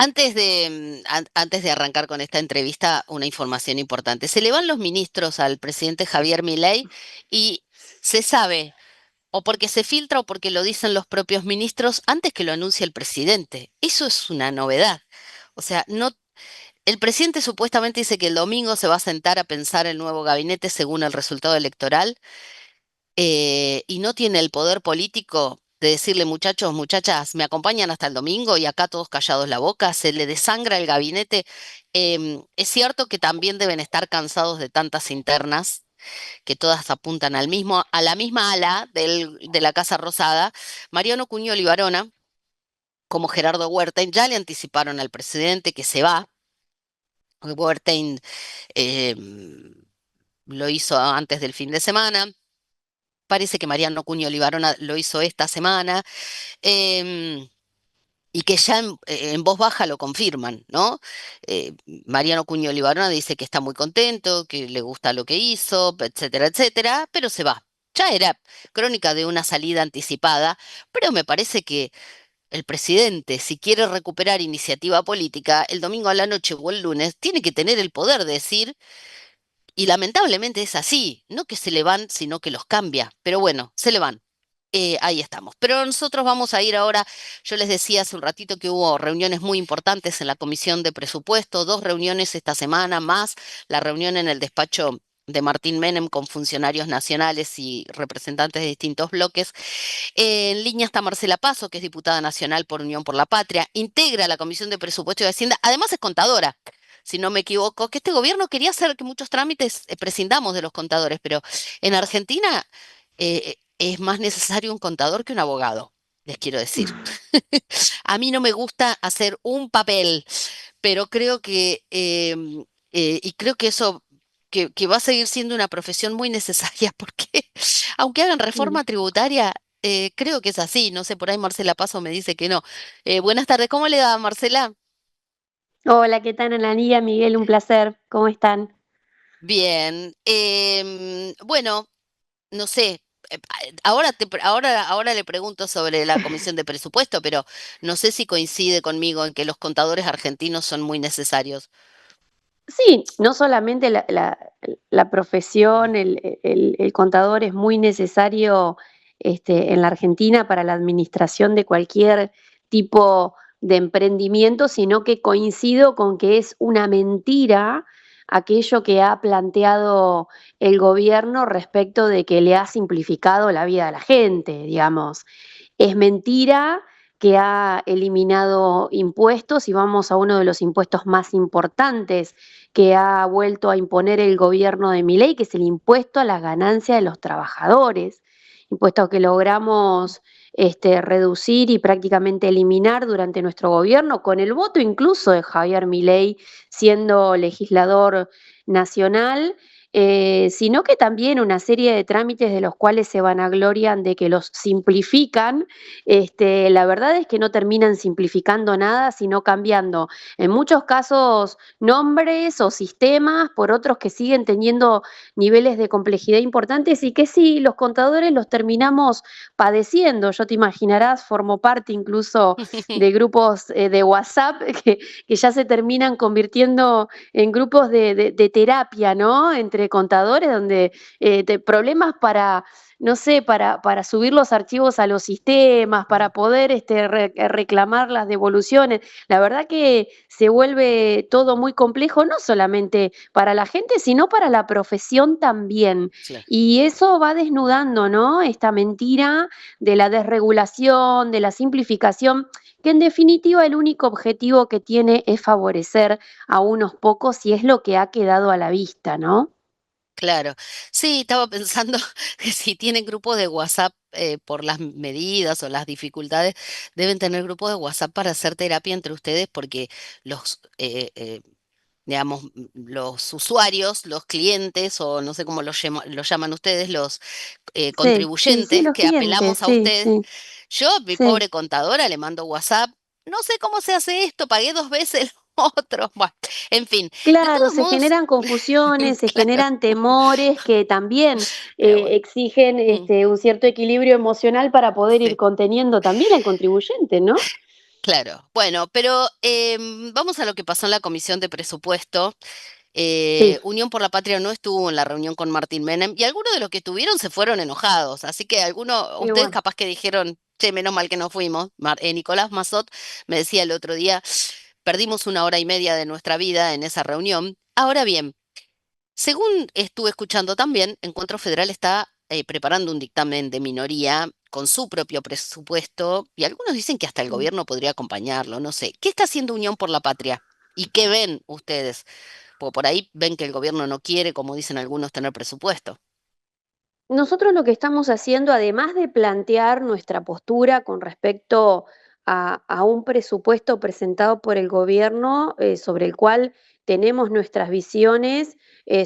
Antes de arrancar con esta entrevista, una información importante. Se le van los ministros al presidente Javier Milei y se sabe, o porque se filtra o porque lo dicen los propios ministros, antes que lo anuncie el presidente. Eso es una novedad. O sea, no, el presidente supuestamente dice que el domingo se va a sentar a pensar el nuevo gabinete según el resultado electoral, y no tiene el poder político de decirle, muchachos, muchachas, me acompañan hasta el domingo y acá todos callados la boca, se le desangra el gabinete. Es cierto que también deben estar cansados de tantas internas, que todas apuntan a la misma ala de la Casa Rosada. Mariano Cuño Libarona, como Gerardo Huerta, ya le anticiparon al presidente que se va. Huerta lo hizo antes del fin de semana. Parece que Mariano Cuño Libarona lo hizo esta semana, em, y que ya en voz baja lo confirman, ¿no? Mariano Cuño Libarona dice que está muy contento, que le gusta lo que hizo, etcétera, etcétera, pero se va. Ya era crónica de una salida anticipada, pero me parece que el presidente, si quiere recuperar iniciativa política, el domingo a la noche o el lunes, tiene que tener el poder de decir, y lamentablemente es así, no que se le van, sino que los cambia, pero bueno, se le van. Ahí estamos. Pero nosotros vamos a ir ahora, yo les decía hace un ratito que hubo reuniones muy importantes en la Comisión de Presupuesto, dos reuniones esta semana, más la reunión en el despacho de Martín Menem con funcionarios nacionales y representantes de distintos bloques. En línea está Marcela Pazo, que es diputada nacional por Unión por la Patria, integra la Comisión de Presupuesto y Hacienda, además es contadora, si no me equivoco, que este gobierno quería hacer que muchos trámites prescindamos de los contadores, pero en Argentina es más necesario un contador que un abogado, les quiero decir. A mí no me gusta hacer un papel, pero creo que, y creo que eso, que va a seguir siendo una profesión muy necesaria, porque aunque hagan Mm. reforma tributaria, creo que es así. No sé, por ahí Marcela Paso me dice que no. Buenas tardes, ¿cómo le va, Marcela? Hola, ¿qué tal, Analía? Miguel, un placer. ¿Cómo están? Bien. Bueno, no sé. Ahora le pregunto sobre la Comisión de Presupuesto, pero no sé si coincide conmigo en que los contadores argentinos son muy necesarios. Sí, no solamente la profesión, el contador es muy necesario en la Argentina para la administración de cualquier tipo de emprendimiento, sino que coincido con que es una mentira aquello que ha planteado el gobierno respecto de que le ha simplificado la vida a la gente, digamos. Es mentira que ha eliminado impuestos y vamos a uno de los impuestos más importantes que ha vuelto a imponer el gobierno de Milei, que es el impuesto a las ganancias de los trabajadores, impuesto que logramos reducir y prácticamente eliminar durante nuestro gobierno, con el voto incluso de Javier Milei siendo legislador nacional, sino que también una serie de trámites de los cuales se vanaglorian de que los simplifican. La verdad es que no terminan simplificando nada, sino cambiando en muchos casos nombres o sistemas por otros que siguen teniendo niveles de complejidad importantes y que sí, los contadores los terminamos padeciendo. Yo te imaginarás, formo parte incluso de grupos de WhatsApp que ya se terminan convirtiendo en grupos de terapia, ¿no? Entre contadores, donde problemas para no sé, para subir los archivos a los sistemas, para poder reclamar las devoluciones. La verdad que se vuelve todo muy complejo, no solamente para la gente, sino para la profesión también. Claro. Y eso va desnudando, ¿no? Esta mentira de la desregulación, de la simplificación, que en definitiva el único objetivo que tiene es favorecer a unos pocos y es lo que ha quedado a la vista, ¿no? Claro. Sí, estaba pensando que si tienen grupos de WhatsApp, por las medidas o las dificultades, deben tener grupos de WhatsApp para hacer terapia entre ustedes porque los, digamos, los usuarios, los clientes o no sé cómo los llaman ustedes, los Sí, sí, sí, contribuyentes los que clientes, apelamos a sí, ustedes. sí, Yo, mi sí. pobre contadora, le mando WhatsApp. No sé cómo se hace esto, pagué dos veces el otro. Bueno, en fin, de Claro, todos se modos, generan confusiones, se claro, generan temores que también pero bueno. exigen Mm, un cierto equilibrio emocional para poder ir sí. conteniendo también al contribuyente, ¿no? Claro. Bueno, pero vamos a lo que pasó en la comisión de presupuesto. Sí, Unión por la Patria no estuvo en la reunión con Martín Menem y algunos de los que estuvieron se fueron enojados. Así que algunos, y ustedes bueno. capaz que dijeron, che, menos mal que no fuimos. Nicolás Mazot me decía el otro día, perdimos una hora y media de nuestra vida en esa reunión. Ahora bien, según estuve escuchando también, Encuentro Federal está preparando un dictamen de minoría con su propio presupuesto y algunos dicen que hasta el Mm. gobierno podría acompañarlo, no sé. ¿Qué está haciendo Unión por la Patria? ¿Y qué ven ustedes? Porque por ahí ven que el gobierno no quiere, como dicen algunos, tener presupuesto. Nosotros lo que estamos haciendo, además de plantear nuestra postura con respecto a un presupuesto presentado por el gobierno, sobre el cual tenemos nuestras visiones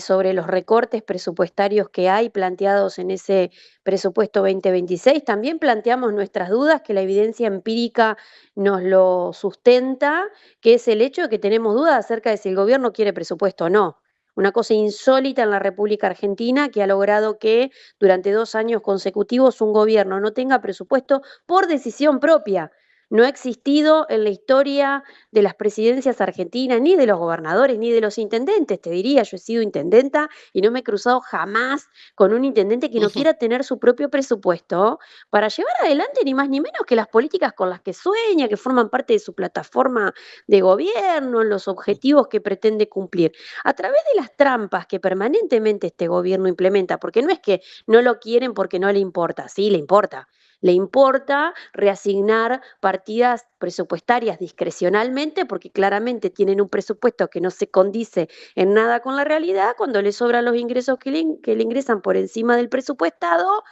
sobre los recortes presupuestarios que hay planteados en ese presupuesto 2026, también planteamos nuestras dudas, que la evidencia empírica nos lo sustenta, que es el hecho de que tenemos dudas acerca de si el gobierno quiere presupuesto o no. Una cosa insólita en la República Argentina que ha logrado que durante 2 años consecutivos un gobierno no tenga presupuesto por decisión propia. No ha existido en la historia de las presidencias argentinas, ni de los gobernadores, ni de los intendentes. Te diría, yo he sido intendenta y no me he cruzado jamás con un intendente que no Ujú, quiera tener su propio presupuesto para llevar adelante ni más ni menos que las políticas con las que sueña, que forman parte de su plataforma de gobierno, los objetivos que pretende cumplir. A través de las trampas que permanentemente este gobierno implementa, porque no es que no lo quieren porque no le importa, sí, le importa. Le importa reasignar partidas presupuestarias discrecionalmente porque claramente tienen un presupuesto que no se condice en nada con la realidad. Cuando le sobran los ingresos que le ingresan por encima del presupuestado,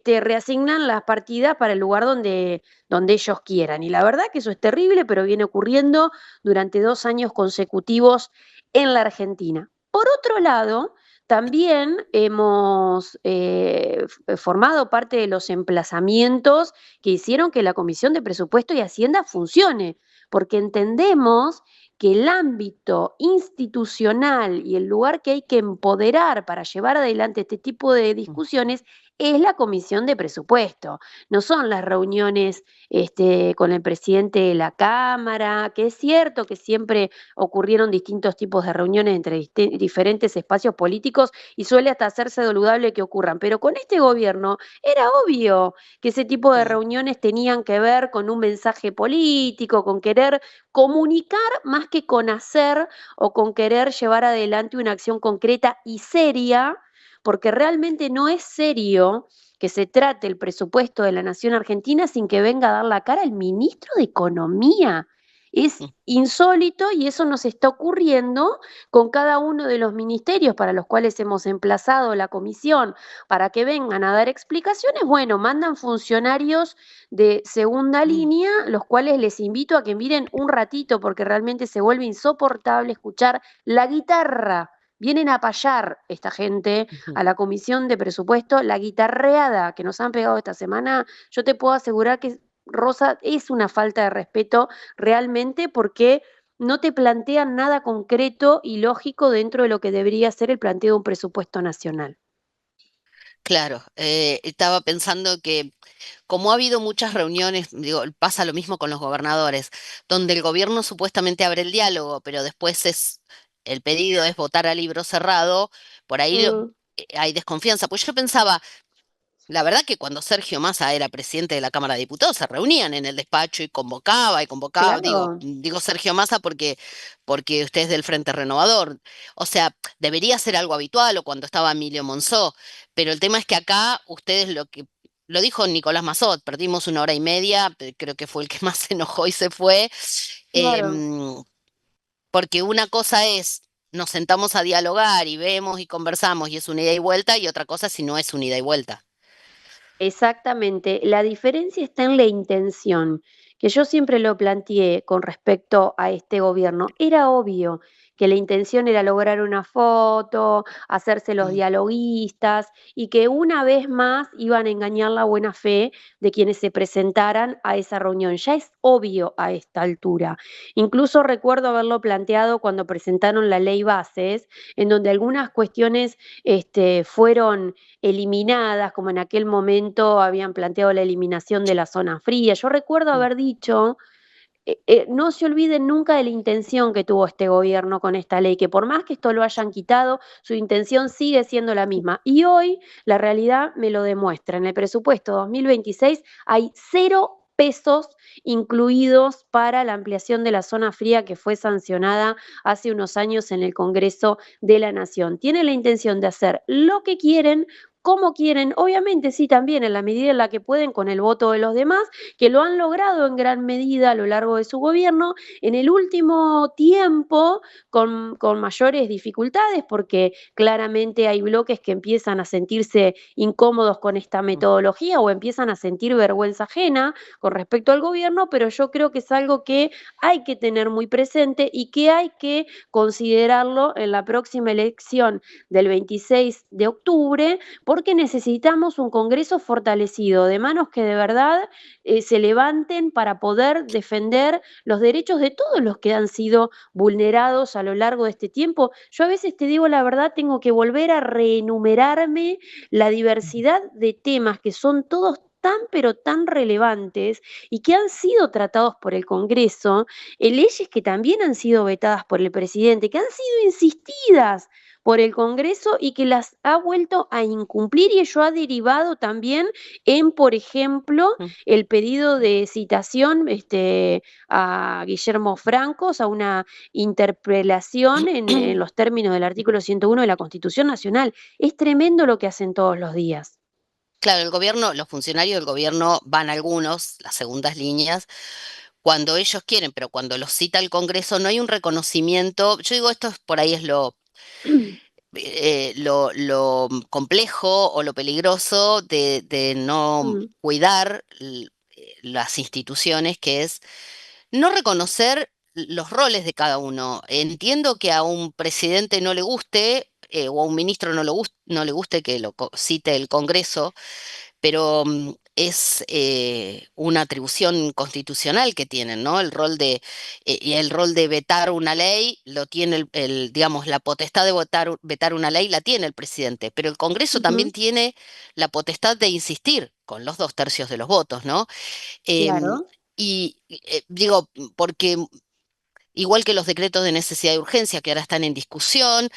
reasignan las partidas para el lugar donde ellos quieran. Y la verdad que eso es terrible, pero viene ocurriendo durante 2 años consecutivos en la Argentina. Por otro lado, también hemos formado parte de los emplazamientos que hicieron que la Comisión de Presupuesto y Hacienda funcione, porque entendemos que el ámbito institucional y el lugar que hay que empoderar para llevar adelante este tipo de discusiones es la Comisión de Presupuesto. No son las reuniones con el presidente de la Cámara, que es cierto que siempre ocurrieron distintos tipos de reuniones entre diferentes espacios políticos y suele hasta hacerse saludable que ocurran. Pero con este gobierno era obvio que ese tipo de mm, reuniones tenían que ver con un mensaje político, con querer comunicar más que con hacer o con querer llevar adelante una acción concreta y seria, porque realmente no es serio que se trate el presupuesto de la Nación Argentina sin que venga a dar la cara el ministro de Economía. Es mm. insólito y eso nos está ocurriendo con cada uno de los ministerios para los cuales hemos emplazado la comisión para que vengan a dar explicaciones. Bueno, mandan funcionarios de segunda Mm, línea, los cuales les invito a que miren un ratito porque realmente se vuelve insoportable escuchar la guitarra. Vienen a payar esta gente ujú. a la comisión de presupuesto, la guitarreada que nos han pegado esta semana. Yo te puedo asegurar que Rosa es una falta de respeto realmente porque no te plantean nada concreto y lógico dentro de lo que debería ser el planteo de un presupuesto nacional. Claro, estaba pensando que como ha habido muchas reuniones, digo, pasa lo mismo con los gobernadores, donde el gobierno supuestamente abre el diálogo, pero después el pedido es votar a libro cerrado, por ahí Mm, hay desconfianza. Pues yo pensaba, la verdad que cuando Sergio Massa era presidente de la Cámara de Diputados se reunían en el despacho y convocaba, claro. digo Sergio Massa porque usted es del Frente Renovador. O sea, debería ser algo habitual o cuando estaba Emilio Monzó, pero el tema es que acá ustedes lo dijo Nicolás Mazot, perdimos una hora y media, creo que fue el que más se enojó y se fue, Claro. em, porque una cosa es nos sentamos a dialogar y vemos y conversamos y es una ida y vuelta y otra cosa si no es una ida y vuelta. Exactamente. La diferencia está en la intención, que yo siempre lo planteé con respecto a este gobierno. Era obvio que la intención era lograr una foto, hacerse los Mm, dialoguistas y que una vez más iban a engañar la buena fe de quienes se presentaran a esa reunión. Ya es obvio a esta altura. Incluso recuerdo haberlo planteado cuando presentaron la ley bases, en donde algunas cuestiones fueron eliminadas, como en aquel momento habían planteado la eliminación de la zona fría. Yo recuerdo mm, haber dicho no se olviden nunca de la intención que tuvo este gobierno con esta ley, que por más que esto lo hayan quitado, su intención sigue siendo la misma. Y hoy la realidad me lo demuestra. En el presupuesto 2026 hay 0 pesos incluidos para la ampliación de la zona fría que fue sancionada hace unos años en el Congreso de la Nación. Tienen la intención de hacer lo que quieren, como quieren, obviamente sí, también en la medida en la que pueden con el voto de los demás, que lo han logrado en gran medida a lo largo de su gobierno, en el último tiempo con mayores dificultades, porque claramente hay bloques que empiezan a sentirse incómodos con esta metodología o empiezan a sentir vergüenza ajena con respecto al gobierno, pero yo creo que es algo que hay que tener muy presente y que hay que considerarlo en la próxima elección del 26 de octubre, porque necesitamos un Congreso fortalecido, de manos que de verdad se levanten para poder defender los derechos de todos los que han sido vulnerados a lo largo de este tiempo. Yo a veces te digo la verdad, tengo que volver a reenumerarme la diversidad de temas que son todos tan pero tan relevantes y que han sido tratados por el Congreso, leyes que también han sido vetadas por el presidente, que han sido insistidas por el Congreso y que las ha vuelto a incumplir y ello ha derivado también en, por ejemplo, Mm. el pedido de citación a Guillermo Franco, o sea, una interpelación en los términos del artículo 101 de la Constitución Nacional. Es tremendo lo que hacen todos los días. Claro, el gobierno, los funcionarios del gobierno van algunos, las segundas líneas, cuando ellos quieren, pero cuando los cita el Congreso no hay un reconocimiento. Yo digo, esto por ahí es lo complejo o lo peligroso de no Mm, cuidar las instituciones, que es no reconocer los roles de cada uno. Entiendo que a un presidente no le guste, o a un ministro no le guste que cite el Congreso, pero es una atribución constitucional que tienen, ¿no? Y el rol de vetar una ley lo tiene digamos, la potestad de vetar una ley la tiene el presidente, pero el Congreso también ujú, tiene la potestad de insistir con los 2/3 de los votos, ¿no? Em, claro. y digo, porque igual que los decretos de necesidad y urgencia que ahora están en discusión.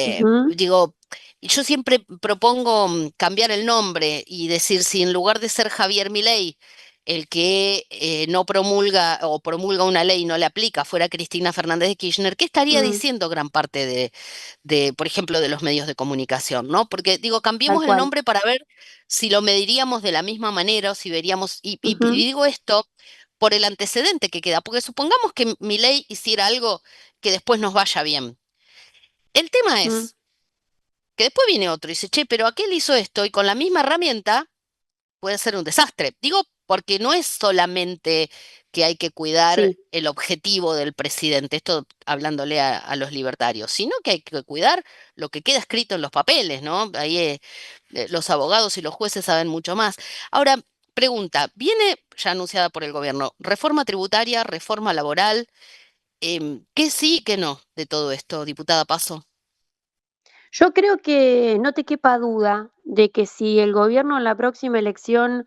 Ujú, Digo, yo siempre propongo cambiar el nombre y decir si en lugar de ser Javier Milei, el que no promulga o promulga una ley y no le aplica, fuera Cristina Fernández de Kirchner, ¿qué estaría mm, diciendo gran parte por ejemplo, de los medios de comunicación, ¿no? Porque digo, tal cambiemos el cual. nombre para ver si lo mediríamos de la misma manera o si veríamos, y Ujú, digo esto por el antecedente que queda, porque supongamos que Milei hiciera algo que después nos vaya bien. El tema mm, es que después viene otro y dice, che, pero aquel hizo esto y con la misma herramienta puede ser un desastre. Digo, porque no es solamente que hay que cuidar sí, el objetivo del presidente, esto hablándole a los libertarios, sino que hay que cuidar lo que queda escrito en los papeles, ¿no? Ahí los abogados y los jueces saben mucho más. Ahora, pregunta, viene ya anunciada por el gobierno, reforma tributaria, reforma laboral. ¿Qué sí y qué no de todo esto, diputada Paso? yo creo que no te quepa duda de que si el gobierno en la próxima elección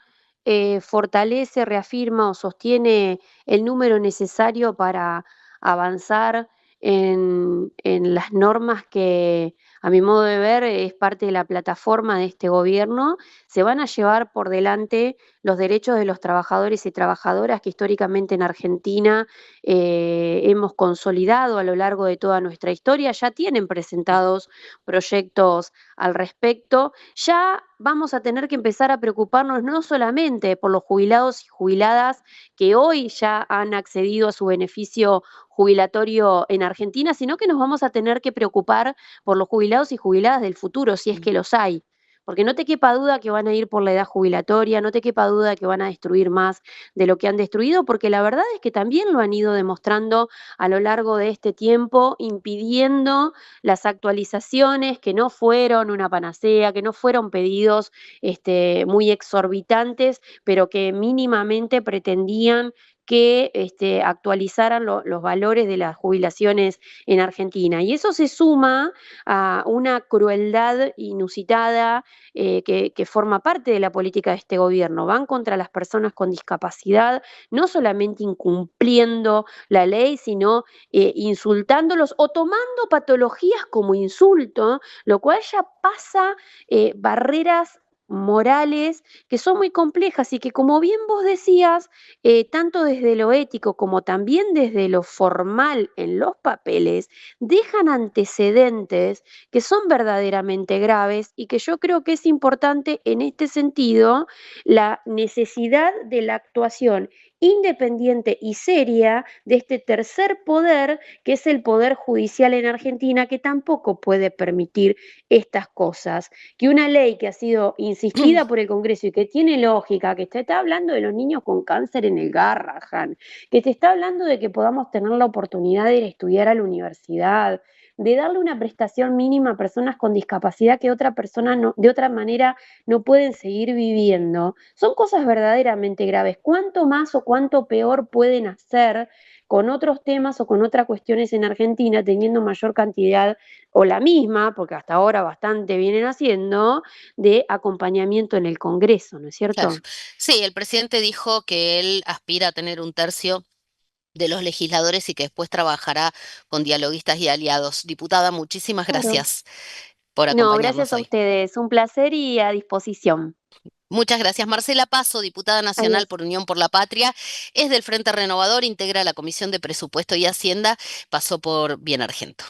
fortalece, reafirma o sostiene el número necesario para avanzar en las normas que, a mi modo de ver, es parte de la plataforma de este gobierno, se van a llevar por delante los derechos de los trabajadores y trabajadoras que históricamente en Argentina hemos consolidado a lo largo de toda nuestra historia. Ya tienen presentados proyectos al respecto. Ya vamos a tener que empezar a preocuparnos no solamente por los jubilados y jubiladas que hoy ya han accedido a su beneficio jubilatorio en Argentina, sino que nos vamos a tener que preocupar por los jubilados y jubiladas del futuro, si es Mm. que los hay. Porque no te quepa duda que van a ir por la edad jubilatoria, no te quepa duda que van a destruir más de lo que han destruido, porque la verdad es que también lo han ido demostrando a lo largo de este tiempo, impidiendo las actualizaciones que no fueron una panacea, que no fueron pedidos muy exorbitantes, pero que mínimamente pretendían que actualizaran los valores de las jubilaciones en Argentina. Y eso se suma a una crueldad inusitada que forma parte de la política de este gobierno. Van contra las personas con discapacidad, no solamente incumpliendo la ley, sino insultándolos o tomando patologías como insulto, lo cual ya pasa barreras morales que son muy complejas y que, como bien vos decías, tanto desde lo ético como también desde lo formal en los papeles, dejan antecedentes que son verdaderamente graves y que yo creo que es importante en este sentido la necesidad de la actuación independiente y seria de este tercer poder, que es el poder judicial en Argentina, que tampoco puede permitir estas cosas. Que una ley que ha sido insistida por el Congreso y que tiene lógica, que te está hablando de los niños con cáncer en el Garrahan, que te está hablando de que podamos tener la oportunidad de ir a estudiar a la universidad, de darle una prestación mínima a personas con discapacidad que otra persona no, de otra manera no pueden seguir viviendo, son cosas verdaderamente graves. ¿Cuánto más o cuánto peor pueden hacer con otros temas o con otras cuestiones en Argentina, teniendo mayor cantidad o la misma, porque hasta ahora bastante vienen haciendo, de acompañamiento en el Congreso, ¿no es Claro. cierto? Sí, el presidente dijo que él aspira a tener un tercio de los legisladores y que después trabajará con dialoguistas y aliados. Diputada, muchísimas Claro. gracias por No, gracias acompañarnos a hoy. ustedes. Un placer y a disposición. Muchas gracias. Marcela Paso, diputada nacional Adiós. por Unión por la Patria, es del Frente Renovador, integra la Comisión de Presupuesto y Hacienda, pasó por Bien Argento.